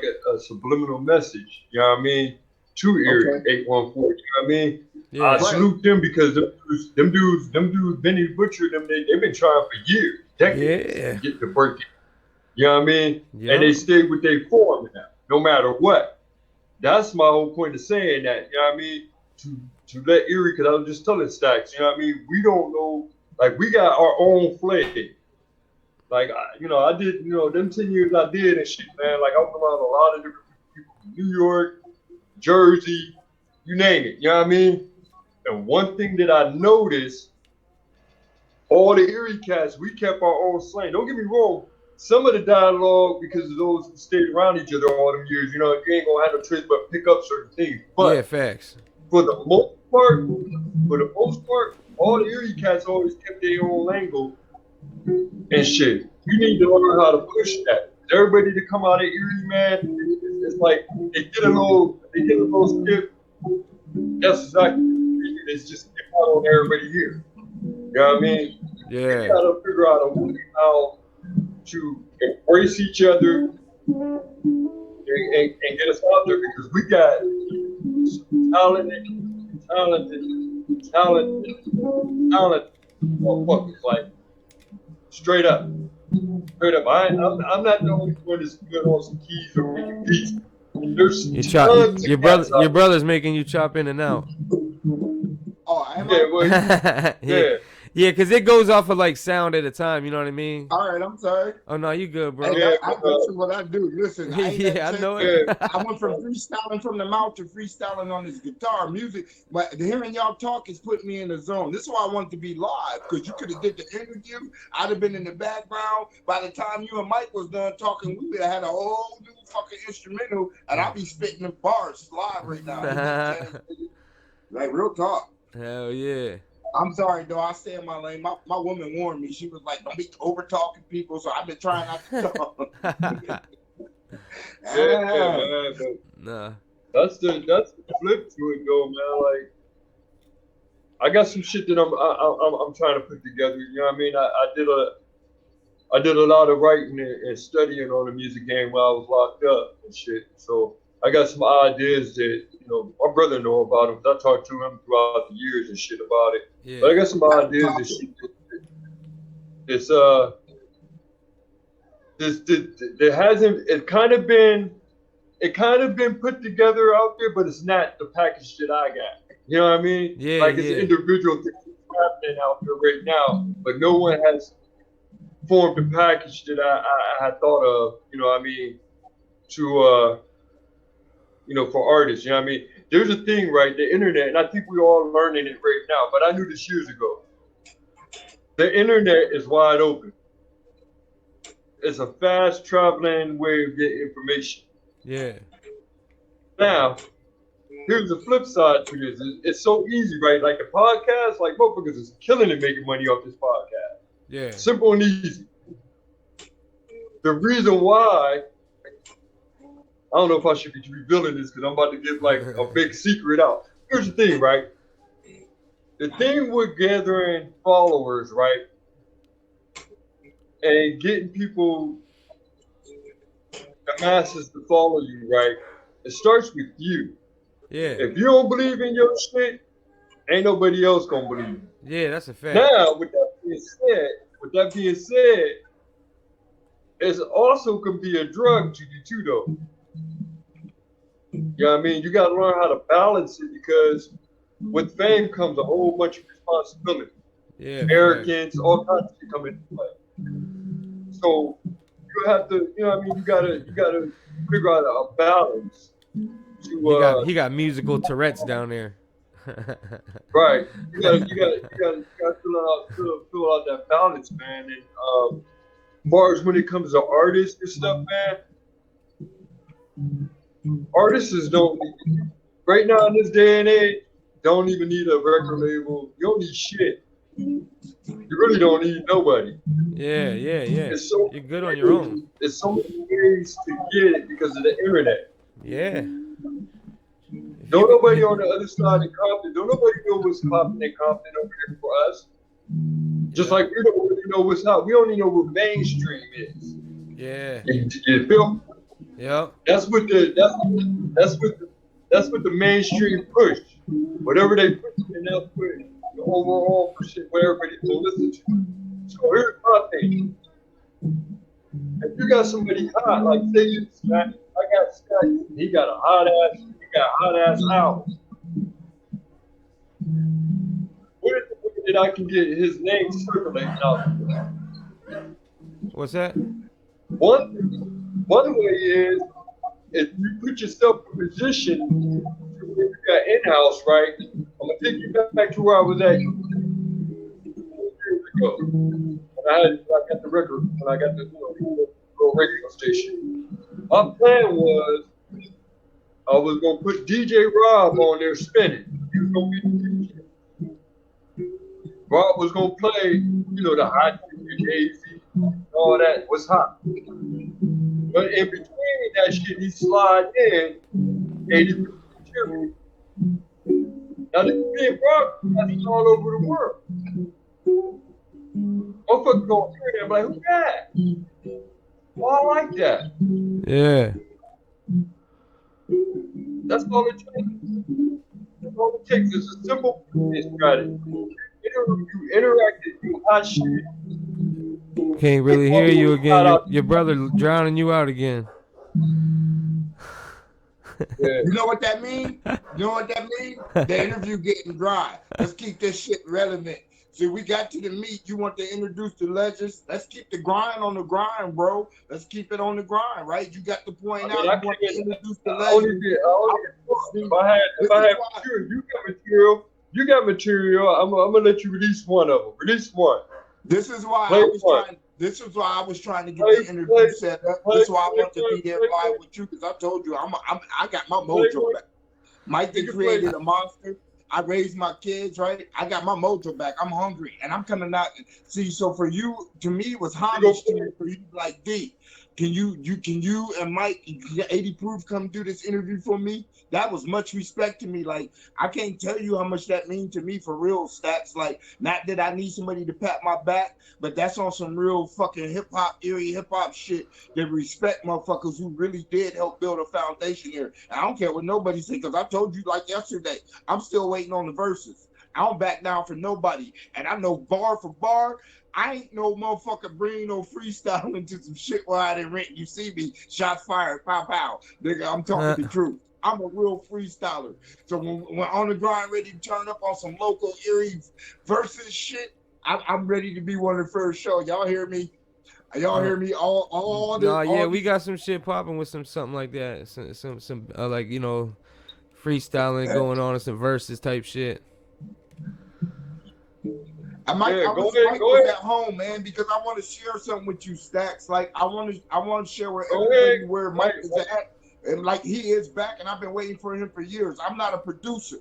S2: a subliminal message. You know what I mean? To ERIE 814. You know what I mean?
S1: Yeah.
S2: I salute them because them dudes, Benny the Butcher, they've been trying for years, decades to get to break it. You know what I mean?
S1: Yeah.
S2: And they stayed with their form now, no matter what. That's my whole point of saying that. You know what I mean? To let ERIE, because I was just telling Stacks, you know what I mean? We don't know, like we got our own flag. Like, I did, them 10 years I did and shit, man. Like I was around a lot of different people from New York, Jersey, you name it. You know what I mean? And one thing that I noticed, all the ERIE cats, we kept our own slang. Don't get me wrong. Some of the dialogue, because of those who stayed around each other all them years, you ain't gonna have no choice but pick up certain things. But
S1: yeah, facts.
S2: for the most part, all the ERIE cats always kept their own lingo and shit. You need to learn how to push that. Everybody to come out of ERIE, man, it's like they get a little stiff. That's exactly what it is. It's just on everybody here. You know what I mean?
S1: Yeah.
S2: You gotta figure out a way how to embrace each other and get us out there because we got talented motherfuckers, like straight up. Straight up, I'm not the only one that's good on some keys or making beats. There's
S1: You chop.
S2: tons of cats
S1: Your
S2: out there.
S1: brother's making you chop in and out.
S3: Oh, am
S2: Yeah,
S3: I?
S2: well,
S1: yeah,
S2: yeah,
S1: yeah, because it goes off of like sound at a time. You know what I mean?
S3: All right, I'm sorry.
S1: Oh no, you good,
S3: Hey,
S1: bro?
S2: yeah,
S3: this is what I do. Listen, I ain't
S1: yeah, I
S3: never
S1: know
S3: said.
S2: yeah,
S1: it.
S3: I went from freestyling from the mouth to freestyling on this guitar music, but hearing y'all talk has put me in the zone. This is why I wanted to be live, because you could have did the interview. I'd have been in the background. By the time you and Mike was done talking, we would have had a whole new fucking instrumental, and I'll be spitting the bars live right now. You know what I'm saying? Like real talk.
S1: Hell yeah.
S3: I'm sorry, though. I stay in my lane. My woman warned me. She was like, "Don't be over talking people." So I've been trying not to talk.
S2: yeah, man. But
S1: Nah.
S2: that's the flip to it, though, man. Like, I got some shit that I'm trying to put together. You know what I mean? I did a lot of writing and studying on the music game while I was locked up and shit. So I got some ideas that my brother know about them. I talked to him throughout the years and shit about it.
S1: Yeah.
S2: But I got some ideas and shit. It's there hasn't it kind of been put together out there, but it's not the package that I got. You know what I mean?
S1: Yeah,
S2: like it's
S1: yeah.
S2: individual things happening out there right now, but no one has formed the package that I had thought of. You know what I mean? To for artists. You know what I mean? There's a thing, right? The internet, and I think we're all learning it right now. But I knew this years ago. The internet is wide open. It's a fast traveling way of getting information.
S1: Yeah.
S2: Now, here's the flip side to this. It's so easy, right? Like the podcast, like motherfuckers is killing it making money off this podcast.
S1: Yeah.
S2: Simple and easy. The reason why, I don't know if I should be revealing this because I'm about to give like a big secret out. Here's the thing, right? The thing with gathering followers, right? And getting people, the masses to follow you, right? It starts with you.
S1: Yeah.
S2: If you don't believe in your shit, ain't nobody else gonna believe.
S1: Yeah, that's a fact.
S2: Now, with that being said, it also can be a drug to you too, though. You know what I mean? You gotta learn how to balance it because with fame comes a whole bunch of responsibility.
S1: Yeah.
S2: Arrogance, all kinds of shit come into play. So you have to, you know what I mean? You gotta figure out a balance.
S1: He got musical Tourette's down there.
S2: Right. You gotta fill out that balance, man. And as far as when it comes to artists and stuff, man, artists don't right now in this day and age don't even need a record label. You don't need shit. You really don't need nobody.
S1: Yeah.
S2: So
S1: You're good on your own.
S2: There's so many ways to get it because of the internet.
S1: Yeah.
S2: Don't nobody on the other side of Compton, don't nobody know what's popping in Compton over there for us. Just like we don't really know what's hot. We only know what mainstream is.
S1: Yeah.
S2: You feel?
S1: Yep.
S2: That's what the mainstream push. Whatever they push, and they'll push the overall push it, whatever it is to listen to. So here's my thing. If you got somebody hot, like say I got Scott, he got a hot ass album. What is the way that I can get his name circulating out there?
S1: What's that?
S2: One way is if you put yourself in a position to where you got in-house, right? I'm gonna take you back to where I was at years ago. When I got the record, when I got the little radio station. My plan was I was gonna put DJ Rob on there spinning. He was gonna be the DJ. Rob was gonna play, the hot AZ, all that was hot. But in between that shit, he slide in 80% material. Now the being broadcasted all over the world. Motherfuckers gonna hear that, like, who's that? Oh, I like that.
S1: Yeah.
S2: That's all it takes. That's all it takes. It's a simple business strategy. You interact with you hot shit.
S1: Can't really hear you again.
S2: Shout
S1: Your,
S2: out to
S1: your brother drowning you out again.
S2: yeah.
S3: You know what that mean? You know what that mean? The interview getting dry. Let's keep this shit relevant. See, we got to the meat. You want to introduce the legends? Let's keep the grind on the grind, bro. Let's keep it on the grind, right? You got to point
S2: I mean,
S3: out
S2: I
S3: you want to
S2: can't.
S3: introduce the
S2: I only
S3: legends.
S2: did. I only did. If
S3: This
S2: I
S3: is
S2: had
S3: why.
S2: material, you got material. You got material. I'm gonna let you release one of them. Release one.
S3: This is why
S2: Play
S3: I was
S2: one.
S3: trying. This is why I was trying to get
S2: Play,
S3: the
S2: play,
S3: interview set up.
S2: play,
S3: This is why I
S2: play,
S3: want to
S2: play,
S3: be there
S2: play,
S3: live
S2: play,
S3: with you because I told you I got my
S2: play
S3: mojo
S2: one.
S3: back. Mike
S2: You
S3: they
S2: can play.
S3: created a monster. I raised my kids, right? I got my mojo back. I'm hungry and I'm coming out. See, so for you, to me, it was
S2: You go
S3: homage to
S2: play.
S3: me for you to be like D. Can you and Mike 80 proof come do this interview for me? That was much respect to me. Like I can't tell you how much that means to me for real stats. Like not that I need somebody to pat my back, but that's on some real fucking hip hop, ERIE hip hop shit that respect motherfuckers who really did help build a foundation here. And I don't care what nobody says because I told you like yesterday, I'm still waiting on the verses. I don't back down for nobody. And I know bar for bar, I ain't no motherfucker bringing no freestyle into some shit where I didn't rent. You see me, shots fired, pow pow. Nigga, I'm talking the truth. I'm a real freestyler. So when on the grind, ready to turn up on some local ERIE versus shit, I'm ready to be one of the first show. Y'all hear me? Y'all hear me?
S1: Nah, yeah,
S3: All
S1: we
S3: these.
S1: got some shit popping with something like that. Some like freestyling going on and some verses type shit.
S2: Yeah, go
S3: Mike
S2: ahead. Go
S3: was
S2: ahead.
S3: at home, man, because I want to share something with you, Stacks. Like I want to share with
S2: Go
S3: everybody
S2: ahead.
S3: where
S2: Wait,
S3: Mike is
S2: wait.
S3: at, and like he is back, and I've been waiting for him for years. I'm not a producer,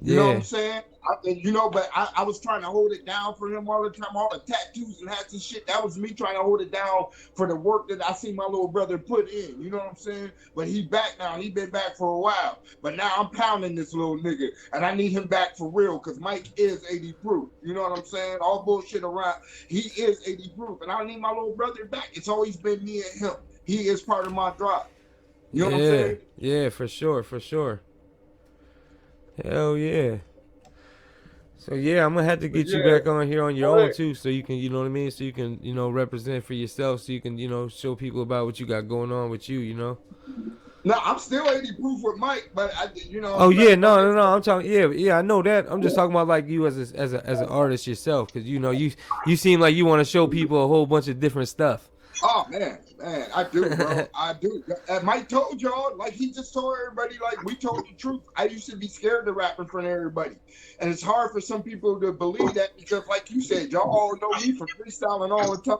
S3: you know what I'm
S1: Yeah,
S3: saying? But I was trying to hold it down for him all the time, all the tattoos and hats and shit. That was me trying to hold it down for the work that I see my little brother put in. You know what I'm saying? But he back now. He been back for a while. But now I'm pounding this little nigga, and I need him back for real because Mike is 80 proof. You know what I'm saying? All bullshit around. He is 80 proof, and I need my little brother back. It's always been me and him. He is part of my drive. You know what I'm
S1: yeah,
S3: saying?
S1: yeah, for sure, for sure. Hell yeah. So yeah, I'm gonna have to
S2: But
S1: get you
S2: yeah,
S1: back on here on your
S2: go
S1: own
S2: ahead.
S1: too, so you can, you know what I mean, so you can, represent for yourself, so you can, show people about what you got going on with you.
S3: No, I'm still 80 proof with Mike, but
S1: Oh
S3: like
S1: yeah,
S3: if I
S1: no,
S3: get
S1: no, no. I'm talking. Yeah, yeah. I know that. I'm just talking about like you as an artist yourself, because you seem like you want to show people a whole bunch of different stuff.
S3: oh man, I do, bro. I do. And Mike told y'all, like he just told everybody, like we told the truth. I used to be scared to rap in front of everybody. And it's hard for some people to believe that because, like you said, y'all all know me for freestyling all the time.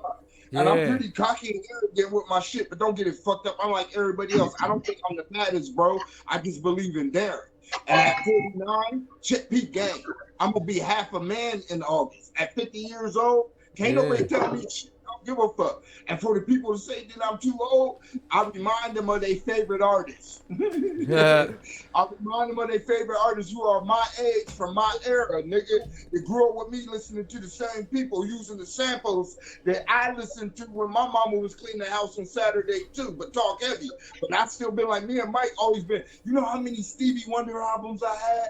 S3: And I'm
S1: Yeah,
S3: pretty cocky and arrogant with my shit, but don't get it fucked up. I'm like everybody else. I don't think I'm the baddest, bro. I just believe in daring. And at 49, shit peak game. I'm gonna be half a man in August. At 50 years old, can't
S1: yeah,
S3: nobody tell me shit. I don't give a fuck. And for the people to say that I'm too old, I remind them of their favorite artists.
S1: yeah,
S3: I remind them of their favorite artists who are my age from my era, nigga. They grew up with me listening to the same people, using the samples that I listened to when my mama was cleaning the house on Saturday too, but talk heavy. But I've still been like me and Mike always been. You know how many Stevie Wonder albums I had?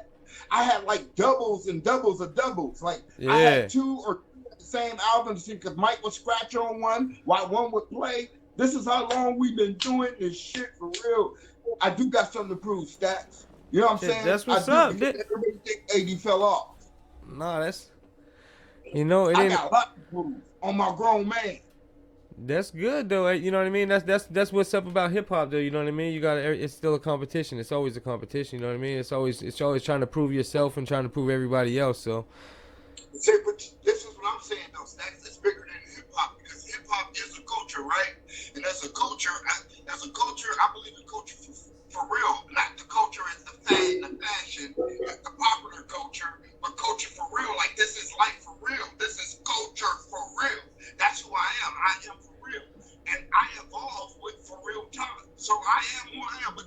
S3: I had like doubles and doubles of doubles. Like I had
S1: yeah.
S3: two or the same albums because Mike would scratch on one while one would play. This is how long we've been doing this shit for real. I do got something to prove, stats. You know what I'm
S1: Shit,
S3: saying?
S1: that's
S3: I
S1: what's
S3: do
S1: up.
S3: because everybody think 80 fell off.
S1: Nah, that's it
S3: I
S1: ain't.
S3: got a lot to prove on my grown man.
S1: That's good though. You know what I mean? That's what's up about hip hop though. You know what I mean? You got it's still a competition. It's always a competition. You know what I mean? It's always trying to prove yourself and trying to prove everybody else. So
S3: See, but this is what I'm saying though, Stacks. It's bigger than hip hop because hip hop is a culture, right? And as a culture, I believe in culture for real. Not the culture as the fad, the fashion, the popular culture, but culture for real. Like this is life for real. This is culture for real. That's who I am. I am for real. And I evolve with for real time. So I am who I am. But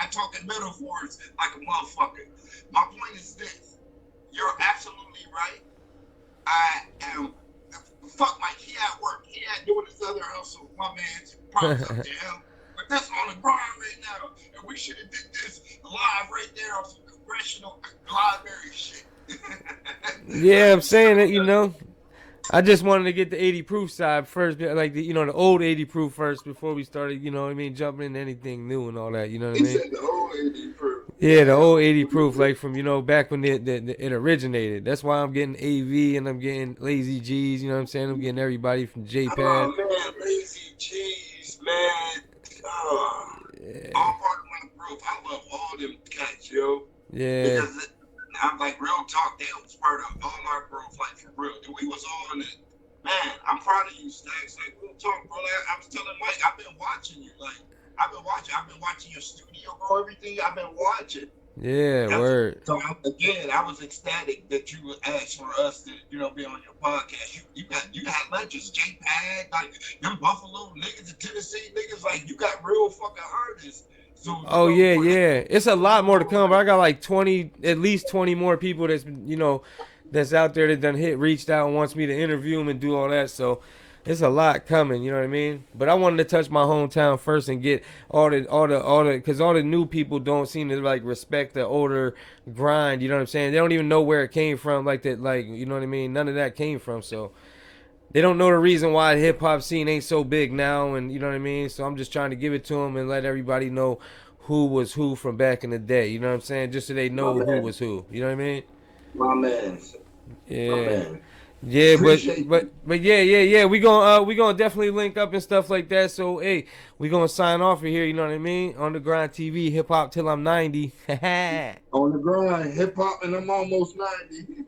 S3: I talk in metaphors like a motherfucker. My point is this. You're absolutely right. I am. Fuck Mike. He at work. He at doing his other hustle. My man, props up to him. But that's on the grind right now. And we should have did this live right there on some congressional library shit.
S1: yeah, I'm saying it. I just wanted to get the 80 proof side first, like the the old 80 proof first before we started, what I mean, jumping into anything new and all that, you know what I
S3: He
S1: mean?
S3: said the old 80 proof.
S1: Yeah, the old 80 proof, like from back when it originated. That's why I'm getting AV and I'm getting Lazy G's, you know what I'm saying? I'm getting everybody from JPad.
S3: Oh man, Lazy G's, man. Oh, all part of my growth. I love all them cats, yo.
S1: Yeah,
S3: Because I'm like real talk. They was part of all our growth, like for real. We was all in it. Man, I'm proud of you, Stacks. Like real talk, bro. Like, I was telling Mike, I've been watching you. Like I've been watching your studio, bro. Everything I've been watching.
S1: yeah,
S3: That's
S1: word.
S3: so again, I was ecstatic that you would ask for us to, be on your podcast. You got legends, J Pad, like them Buffalo niggas, the Tennessee niggas, like you got real fucking artists. So
S1: Oh yeah, yeah. It's a lot more to come, but I got like 20, at least 20 more people that's out there that reached out and wants me to interview them and do all that. So it's a lot coming, you know what I mean? But I wanted to touch my hometown first and get because all the new people don't seem to like respect the older grind. You know what I'm saying? They don't even know where it came from, like that, like you know what I mean? None of that came from. So they don't know the reason why the hip hop scene ain't so big now, and you know what I mean. So I'm just trying to give it to them and let everybody know who was who from back in the day. You know what I'm saying? Just so they
S3: my
S1: know who
S3: man,
S1: was who. You know what I mean?
S3: my man, my
S1: Yeah.
S3: man.
S1: Yeah, but
S3: Appreciate
S1: but
S3: you.
S1: but yeah. We gonna definitely link up and stuff like that. So hey, we gonna sign off of here. You know what I mean? On the Grind TV, hip hop till I'm 90.
S3: On the grind, hip hop, and I'm almost 90.